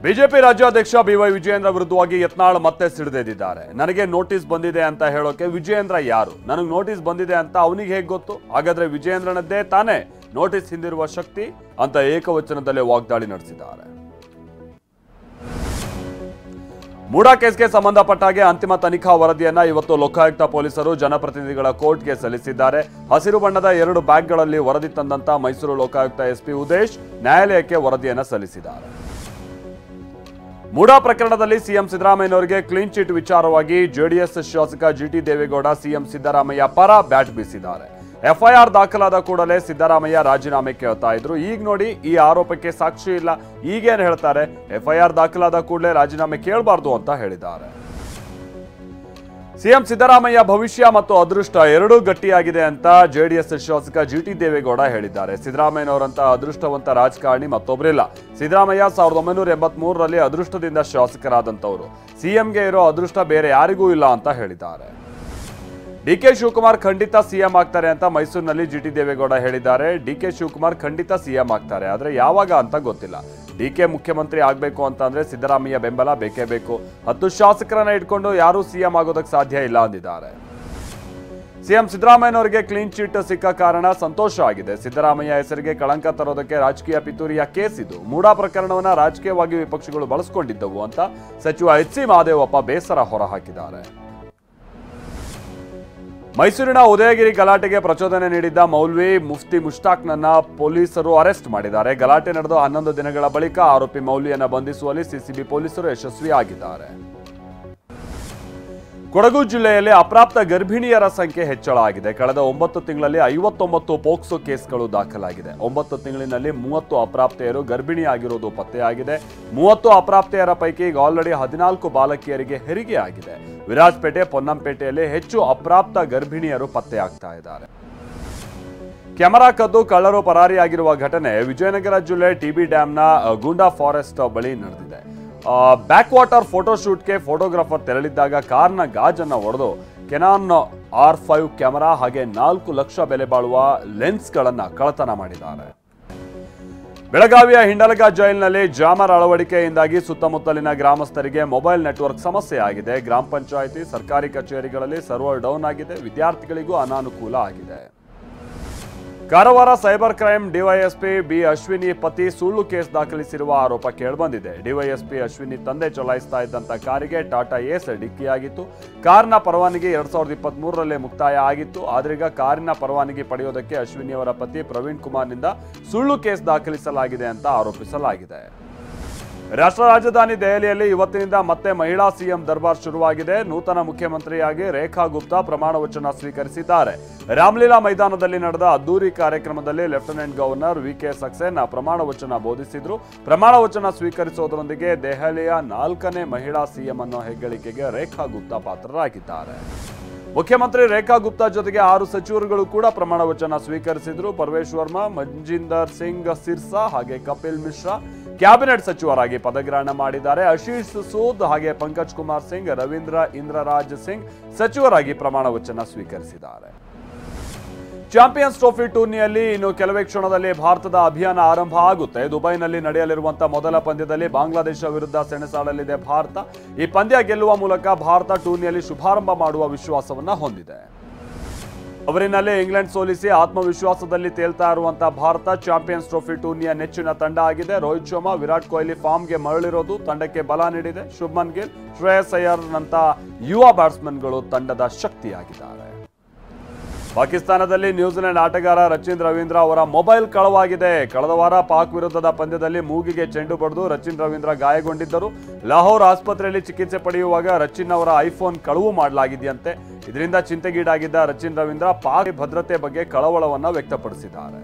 BJP ರಾಜ್ಯಾಧ್ಯಕ್ಷ B Y Vijayendra ವಿರುದ್ಧವಾಗಿ ಯತ್ನಾಳ್ ಮತ್ತೆ ಸಿಡಿದೆದ್ದಿದ್ದಾರೆ. ನನಗೆ ನೋಟಿಸ್ ಬಂದಿದೆ ಅಂತ ಹೇಳೋಕೆ ವಿಜಯೇಂದ್ರ ಯಾರು? ನನಗೆ ನೋಟಿಸ್ ಬಂದಿದೆ ಅಂತ ಅವನಿಗೆ ಹೇಗೆ ಗೊತ್ತು? ಹಾಗಾದ್ರೆ ವಿಜಯೇಂದ್ರನದ್ದೇ ತಾನೇ ನೋಟಿಸ್ ಹಿಂದಿರುವ ಶಕ್ತಿ ಅಂತ ಏಕವಚನದಲ್ಲೇ ವಾಗ್ದಾಳಿ ನಡೆಸಿದ್ದಾರೆ. ಮೂಡಾ ಕೇಸ್ಗೆ ಸಂಬಂಧಪಟ್ಟಾಗೆ ಅಂತಿಮ ತನಿಖಾ ವರದಿಯನ್ನ ಇವತ್ತು ಲೋಕಾಯುಕ್ತ ಪೊಲೀಸರು ಜನಪ್ರತಿನಿಧಿಗಳ ಕೋರ್ಟ್ಗೆ ಸಲ್ಲಿಸಿದ್ದಾರೆ. ಹಸಿರು ಬಣ್ಣದ 2 ಬ್ಯಾಗ್ಗಳಲ್ಲಿ ವರದಿ ತಂದಂತ ಮೈಸೂರು ಲೋಕಾಯುಕ್ತ ಎಸ್ಪಿ ಉದೇಶ್ ನ್ಯಾಯಾಲಯಕ್ಕೆ ವರದಿಯನ್ನ ಸಲ್ಲಿಸಿದ್ದಾರೆ. ಮೂಡಾ ಪ್ರಕರಣದಲ್ಲಿ ಸಿಎಂ ಸಿದ್ದರಾಮಯ್ಯನವರಿಗೆ ಕ್ಲೀನ್ ಚಿಟ್ ವಿಚಾರವಾಗಿ ಜೆಡಿಎಸ್ ಶಾಸಕ ಜಿಟಿ ದೇವೇಗೌಡ ಸಿಎಂ ಸಿದ್ದರಾಮಯ್ಯ ಪರ ಬ್ಯಾಟ್ ಬೀಸಿದ್ದಾರೆ. ಎಫ್ಐಆರ್ ದಾಖಲಾದ ಕೂಡಲೇ ಸಿದ್ದರಾಮಯ್ಯ ರಾಜೀನಾಮೆ ಕೇಳ್ತಾ ಇದ್ರು. ಈಗ ನೋಡಿ, ಈ ಆರೋಪಕ್ಕೆ ಸಾಕ್ಷಿ ಇಲ್ಲ, ಈಗೇನು ಹೇಳ್ತಾರೆ? ಎಫ್ಐಆರ್ ದಾಖಲಾದ ಕೂಡಲೇ ರಾಜೀನಾಮೆ ಕೇಳಬಾರ್ದು ಅಂತ ಹೇಳಿದ್ದಾರೆ. ಸಿಎಂ ಸಿದ್ದರಾಮಯ್ಯ ಭವಿಷ್ಯ ಮತ್ತು ಅದೃಷ್ಟ ಎರಡೂ ಗಟ್ಟಿಯಾಗಿದೆ ಅಂತ ಜೆಡಿಎಸ್ ಶಾಸಕ ಜಿಟಿ ದೇವೇಗೌಡ ಹೇಳಿದ್ದಾರೆ. ಸಿದ್ದರಾಮಯ್ಯನವರಂತ ಅದೃಷ್ಟವಂತ ರಾಜಕಾರಣಿ ಮತ್ತೊಬ್ಬರಿಲ್ಲ. ಸಿದ್ದರಾಮಯ್ಯ 1983ರಲ್ಲಿ ಅದೃಷ್ಟದಿಂದ ಶಾಸಕರಾದಂಥವರು. ಸಿಎಂಗೆ ಇರೋ ಅದೃಷ್ಟ ಬೇರೆ ಯಾರಿಗೂ ಇಲ್ಲ ಅಂತ ಹೇಳಿದ್ದಾರೆ. ಡಿಕೆ ಶಿವಕುಮಾರ್ ಖಂಡಿತ ಸಿಎಂ ಆಗ್ತಾರೆ ಅಂತ ಮೈಸೂರಿನಲ್ಲಿ ಜಿಟಿ ದೇವೇಗೌಡ ಹೇಳಿದ್ದಾರೆ. ಡಿಕೆ ಶಿವಕುಮಾರ್ ಖಂಡಿತ ಸಿಎಂ ಆಗ್ತಾರೆ, ಆದ್ರೆ ಯಾವಾಗ ಅಂತ ಗೊತ್ತಿಲ್ಲ. ಡಿಕೆ ಮುಖ್ಯಮಂತ್ರಿ ಆಗಬೇಕು ಅಂತ ಅಂದ್ರೆ ಸಿದ್ದರಾಮಯ್ಯ ಬೆಂಬಲ ಬೇಕೇ ಬೇಕು. 10 ಶಾಸಕರನ್ನ ಇಟ್ಕೊಂಡು ಯಾರೂ ಸಿಎಂ ಆಗೋದಕ್ಕೆ ಸಾಧ್ಯ ಇಲ್ಲ ಅಂದಿದ್ದಾರೆ. ಸಿಎಂ ಸಿದ್ದರಾಮಯ್ಯನವರಿಗೆ ಕ್ಲೀನ್ ಚಿಟ್ ಸಿಕ್ಕ ಕಾರಣ ಸಂತೋಷ ಆಗಿದೆ. ಸಿದ್ದರಾಮಯ್ಯ ಹೆಸರಿಗೆ ಕಳಂಕ ತರೋದಕ್ಕೆ ರಾಜಕೀಯ ಪಿತೂರಿಯ ಕೇಸ್ ಇದು. ಮೂಡಾ ಪ್ರಕರಣವನ್ನ ರಾಜಕೀಯವಾಗಿ ವಿಪಕ್ಷಗಳು ಬಳಸಿಕೊಂಡಿದ್ದವು ಅಂತ ಸಚಿವ ಎಚ್.ಸಿ. ಮಹದೇವಪ್ಪ ಬೇಸರ ಹೊರಹಾಕಿದ್ದಾರೆ. ಮೈಸೂರಿನ ಉದಯಗಿರಿ ಗಲಾಟೆಗೆ ಪ್ರಚೋದನೆ ನೀಡಿದ್ದ ಮೌಲ್ವಿ ಮುಫ್ತಿ ಮುಷ್ತಾಕ್ನನ್ನ ಪೊಲೀಸರು ಅರೆಸ್ಟ್ ಮಾಡಿದ್ದಾರೆ. ಗಲಾಟೆ ನಡೆದು 11 ದಿನಗಳ ಬಳಿಕ ಆರೋಪಿ ಮೌಲ್ವಿಯನ್ನ ಬಂಧಿಸುವಲ್ಲಿ ಸಿಸಿಬಿ ಪೊಲೀಸರು ಯಶಸ್ವಿಯಾಗಿದ್ದಾರೆ. ಕೊಡಗು ಜಿಲ್ಲೆಯಲ್ಲಿ ಅಪ್ರಾಪ್ತ ಗರ್ಭಿಣಿಯರ ಸಂಖ್ಯೆ ಹೆಚ್ಚಳ ಆಗಿದೆ. ಕಳೆದ 9 ತಿಂಗಳಲ್ಲಿ 59 ಪೋಕ್ಸೋ ಕೇಸ್ಗಳು ದಾಖಲಾಗಿದೆ. 9 ತಿಂಗಳಿನಲ್ಲಿ 30 ಅಪ್ರಾಪ್ತೆಯರು ಗರ್ಭಿಣಿಯಾಗಿರುವುದು ಪತ್ತೆಯಾಗಿದೆ. 30 ಅಪ್ರಾಪ್ತೆಯರ ಪೈಕಿ ಈಗ ಆಲ್ರೆಡಿ 14 ಬಾಲಕಿಯರಿಗೆ ಹೆರಿಗೆ ಆಗಿದೆ. ವಿರಾಜಪೇಟೆ, ಪೊನ್ನಂಪೇಟೆಯಲ್ಲಿ ಹೆಚ್ಚು ಅಪ್ರಾಪ್ತ ಗರ್ಭಿಣಿಯರು ಪತ್ತೆಯಾಗ್ತಾ ಇದ್ದಾರೆ. ಕ್ಯಾಮೆರಾ ಕದ್ದು ಕಳ್ಳರು ಪರಾರಿಯಾಗಿರುವ ಘಟನೆ ವಿಜಯನಗರ ಜಿಲ್ಲೆ ಟಿಬಿ ಡ್ಯಾಂನ ಗುಂಡಾ ಫಾರೆಸ್ಟ್ ಬಳಿ ನಡೆದಿದೆ. ಬ್ಯಾಕ್ ವಾಟರ್ ಫೋಟೋಶೂಟ್ಗೆ ಫೋಟೋಗ್ರಾಫರ್ ತೆರಳಿದ್ದಾಗ ಕಾರ್ನ ಗಾಜನ್ನು ಒಡೆದು ಕೆನಾನ್ R5 ಕ್ಯಾಮೆರಾ ಹಾಗೆ 4 ಲಕ್ಷ ಬೆಲೆ ಬಾಳುವ ಲೆನ್ಸ್ಗಳನ್ನು ಕಳ್ಳತನ ಮಾಡಿದ್ದಾರೆ. ಬೆಳಗಾವಿಯ ಹಿಂಡಲಗ ಜೈಲಿನಲ್ಲಿ ಜಾಮರ್ ಅಳವಡಿಕೆಯಿಂದಾಗಿ ಸುತ್ತಮುತ್ತಲಿನ ಗ್ರಾಮಸ್ಥರಿಗೆ ಮೊಬೈಲ್ ನೆಟ್ವರ್ಕ್ ಸಮಸ್ಯೆ ಆಗಿದೆ. ಗ್ರಾಮ ಪಂಚಾಯಿತಿ, ಸರ್ಕಾರಿ ಕಚೇರಿಗಳಲ್ಲಿ ಸರ್ವರ್ ಡೌನ್ ಆಗಿದೆ. ವಿದ್ಯಾರ್ಥಿಗಳಿಗೂ ಅನಾನುಕೂಲ ಆಗಿದೆ. Karwar cyber crime DYSP B Ashwini ಪತಿ ಸುಳ್ಳು ಕೇಸ್ ದಾಖಲಿಸಿರುವ ಆರೋಪ ಕೇಳಿಬಂದಿದೆ. ಡಿವೈಎಸ್ಪಿ ಅಶ್ವಿನಿ ತಂದೆ ಚಲಾಯಿಸ್ತಾ ಇದ್ದಂಥ ಕಾರಿಗೆ ಟಾಟಾ ಏಸ್ ಡಿಕ್ಕಿಯಾಗಿತ್ತು. ಕಾರ್ನ ಪರವಾನಗಿ 2023ರಲ್ಲೇ ಮುಕ್ತಾಯ ಆಗಿತ್ತು. ಆದ್ರೀಗ ಕಾರಿನ ಪರವಾನಗಿ ಪಡೆಯೋದಕ್ಕೆ ಅಶ್ವಿನಿಯವರ ಪತಿ ಪ್ರವೀಣ್ ಕುಮಾರ್ನಿಂದ ಸುಳ್ಳು ಕೇಸ್ ದಾಖಲಿಸಲಾಗಿದೆ ಅಂತ ಆರೋಪಿಸಲಾಗಿದೆ. ರಾಷ್ಟ್ರ ರಾಜಧಾನಿ ದೆಹಲಿಯಲ್ಲಿ ಇವತ್ತಿನಿಂದ ಮತ್ತೆ ಮಹಿಳಾ ಸಿಎಂ ದರ್ಬಾರ್ ಶುರುವಾಗಿದೆ. ನೂತನ ಮುಖ್ಯಮಂತ್ರಿಯಾಗಿ ರೇಖಾ ಗುಪ್ತಾ ಪ್ರಮಾಣ ವಚನ ಸ್ವೀಕರಿಸಿದ್ದಾರೆ. ರಾಮಲೀಲಾ ಮೈದಾನದಲ್ಲಿ ನಡೆದ ಅದ್ದೂರಿ ಕಾರ್ಯಕ್ರಮದಲ್ಲಿ ಲೆಫ್ಟಿನೆಂಟ್ ಗವರ್ನರ್ ವಿ.ಕೆ. ಸಕ್ಸೇನಾ ಪ್ರಮಾಣ ವಚನ ಬೋಧಿಸಿದ್ರು. ಪ್ರಮಾಣ ವಚನ ಸ್ವೀಕರಿಸುವುದರೊಂದಿಗೆ ದೆಹಲಿಯ 4ನೇ ಮಹಿಳಾ ಸಿಎಂ ಅನ್ನೋ ಹೆಗ್ಗಳಿಕೆಗೆ ರೇಖಾ ಗುಪ್ತಾ ಪಾತ್ರರಾಗಿದ್ದಾರೆ. ಮುಖ್ಯಮಂತ್ರಿ ರೇಖಾ ಗುಪ್ತಾ ಜೊತೆಗೆ 6 ಸಚಿವರುಗಳು ಕೂಡ ಪ್ರಮಾಣ ವಚನ ಸ್ವೀಕರಿಸಿದ್ರು. ಪರಮೇಶ್ ವರ್ಮಾ, ಮಂಜಿಂದರ್ ಸಿಂಗ್ ಸಿರ್ಸಾ ಹಾಗೆ ಕಪಿಲ್ ಮಿಶ್ರಾ ಕ್ಯಾಬಿನೆಟ್ ಸಚಿವರಾಗಿ ಪದಗ್ರಹಣ ಮಾಡಿದ್ದಾರೆ. ಆಶೀಶ್ ಸೂದ್ ಹಾಗೆ ಪಂಕಜ್ ಕುಮಾರ್ ಸಿಂಗ್, ರವೀಂದ್ರ ಇಂದ್ರರಾಜ್ ಸಿಂಗ್ ಸಚಿವರಾಗಿ ಪ್ರಮಾಣ ವಚನ ಸ್ವೀಕರಿಸಿದ್ದಾರೆ. ಚಾಂಪಿಯನ್ಸ್ ಟ್ರೋಫಿ ಟೂರ್ನಿಯಲ್ಲಿ ಇನ್ನು ಕೆಲವೇ ಕ್ಷಣದಲ್ಲಿ ಭಾರತದ ಅಭಿಯಾನ ಆರಂಭ ಆಗುತ್ತೆ. ದುಬೈನಲ್ಲಿ ನಡೆಯಲಿರುವಂತಹ ಮೊದಲ ಪಂದ್ಯದಲ್ಲಿ ಬಾಂಗ್ಲಾದೇಶ ವಿರುದ್ಧ ಸೆಣಸಾಡಲಿದೆ ಭಾರತ. ಈ ಪಂದ್ಯ ಗೆಲ್ಲುವ ಮೂಲಕ ಭಾರತ ಟೂರ್ನಿಯಲ್ಲಿ ಶುಭಾರಂಭ ಮಾಡುವ ವಿಶ್ವಾಸವನ್ನ ಹೊಂದಿದೆ. ಅವರಿನಲ್ಲಿ ಇಂಗ್ಲೆಂಡ್ ಸೋಲಿಸಿ ಆತ್ಮವಿಶ್ವಾಸದಲ್ಲಿ ತೇಲ್ತಾ ಇರುವಂತಹ ಭಾರತ ಚಾಂಪಿಯನ್ಸ್ ಟ್ರೋಫಿ ಟೂರ್ನಿಯ ನೆಚ್ಚಿನ ತಂಡ ಆಗಿದೆ. ರೋಹಿತ್ ಶರ್ಮಾ, ವಿರಾಟ್ ಕೊಹ್ಲಿ ಫಾರ್ಮ್ಗೆ ಮರಳಿರೋದು ತಂಡಕ್ಕೆ ಬಲ ನೀಡಿದೆ. ಶುಭ್ಮನ್ ಗಿಲ್, ಶ್ರೇಯಸ್ ಅಯ್ಯರ್ ನಂತ ಯುವ ಬ್ಯಾಟ್ಸ್ಮನ್ಗಳು ತಂಡದ ಶಕ್ತಿಯಾಗಿದ್ದಾರೆ. ಪಾಕಿಸ್ತಾನದಲ್ಲಿ ನ್ಯೂಜಿಲೆಂಡ್ ಆಟಗಾರ ರಚಿನ್ ರವೀಂದ್ರ ಅವರ ಮೊಬೈಲ್ ಕಳವಾಗಿದೆ. ಕಳೆದ ವಾರ ಪಾಕ್ ವಿರುದ್ಧದ ಪಂದ್ಯದಲ್ಲಿ ಮೂಗಿಗೆ ಚೆಂಡು ಬಡಿದು ರಚಿನ್ ರವೀಂದ್ರ ಗಾಯಗೊಂಡಿದ್ದರು. ಲಾಹೋರ್ ಆಸ್ಪತ್ರೆಯಲ್ಲಿ ಚಿಕಿತ್ಸೆ ಪಡೆಯುವಾಗ ರಚಿನ್ ಅವರ ಐಫೋನ್ ಕಳವು ಮಾಡಲಾಗಿದೆಯಂತೆ. ಇದರಿಂದ ಚಿಂತೆಗೀಡಾಗಿದ್ದ ರಚಿನ್ ರವೀಂದ್ರ ಪಾಕ್ ಭದ್ರತೆ ಬಗ್ಗೆ ಕಳವಳವನ್ನ ವ್ಯಕ್ತಪಡಿಸಿದ್ದಾರೆ.